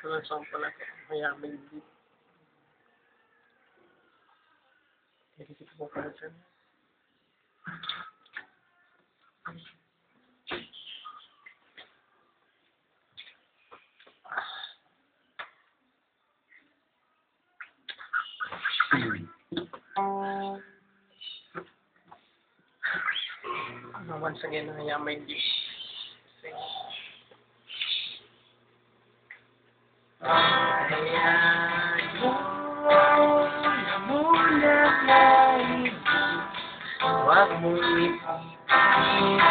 Walang sample na ito. Mayaming beat. Edit ko pa na dyan. Once again, mayaming beat. Ayan mo na muna ngayon, huwag mo isipin,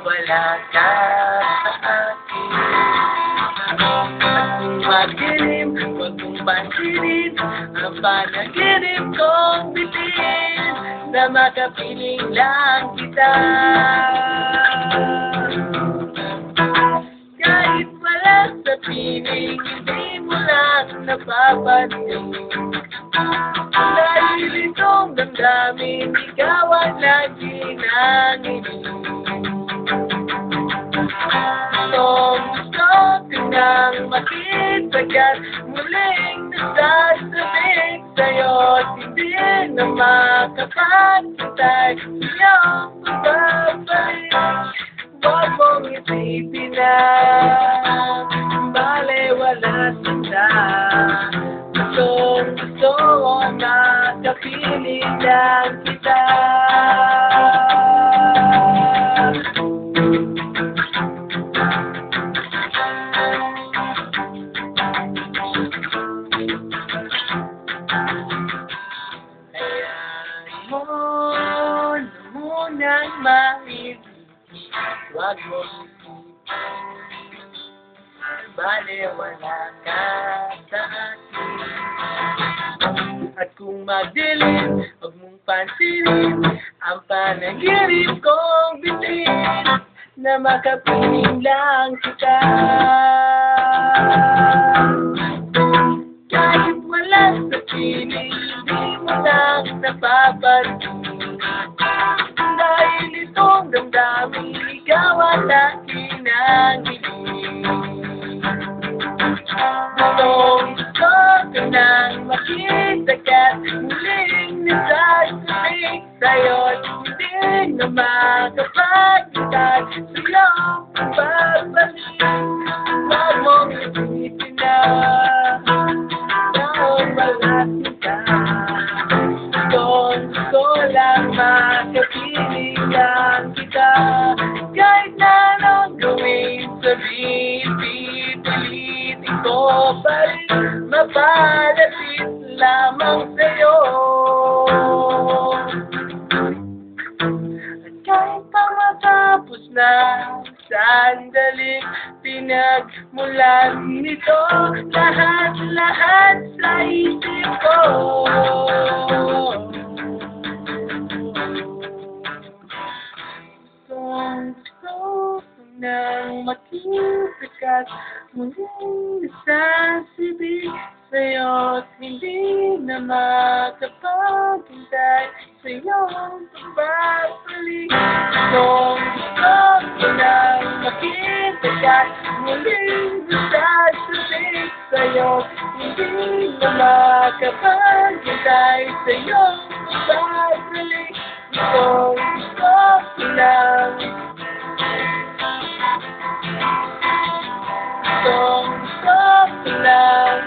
wala ka sa akin. At kung madilim, huwag mong pansinin ang panaginip kong bitin, na makapiling lang kita. Kahit wala sa piling, hindi mo lang napapansin. Dahil itong damdamin, ikaw ang lagi nanginig. Gusto ko nang makita ka't muling nasasabik sa'yo't hindi na makapagkitay sa'yong pagbabalik. Huwag mong isipin na balewala sila. Gusto ko makapiling lang kita. Hayaan mo na munang maibig, huwag mo balewala ka sa akin. At kung magdilim, huwag mong pansinin ang panaginip kong bitin, na makapiling lang kita. Kahit wala sa piling, hindi mo lang napapansin. Dahil itong damdamin, ikaw ang lagi nanginig. Gusto ko nang makita ka't muling nasasabik sa'yo't hindi na makapagkitay sa'yong pagbabalik. Huwag mong isipin na dahil malapit ka. Gusto lang makapiling lang kita. Kahit na anong gawin, sabihin, pipilitin ko pa rin mapalapit lamang sa'yo. At kahit pa matapos na sandaling pinagmulan nito, lahat sa isip ko. Gusto nang makita ka't muling nasasabik sa'yo't hindi na makapagkitay sa'yong pagbabalik. Gusto ko nang makita ka't muling nasasabik sa'yo't hindi na makapagkitay sa'yong pagbabalik. Gusto ko lang, gusto ko lang,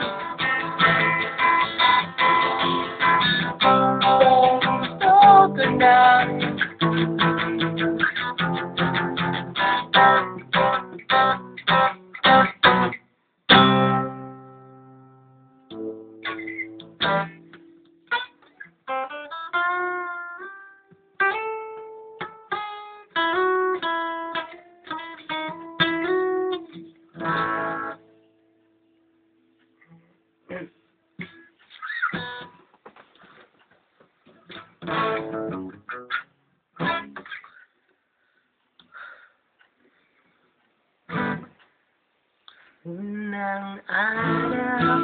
gusto ko lang. Unang araw,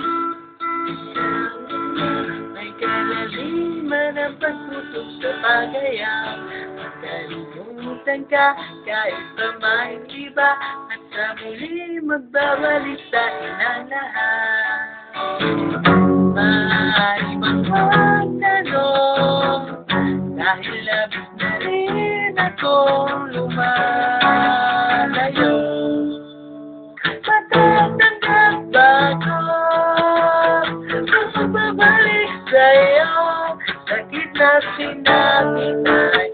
may kalaliman ang pagtutok sa pagayang. Pagkalimutan nasan ka, kahit pa may iba, at sa muli magbabalik sa inang lahat. Maaari bang magtanong, dahil labis na rin akong lumalayo. Matatanggap ba ko kung magbabalik sa'yo, sakit na sinabi na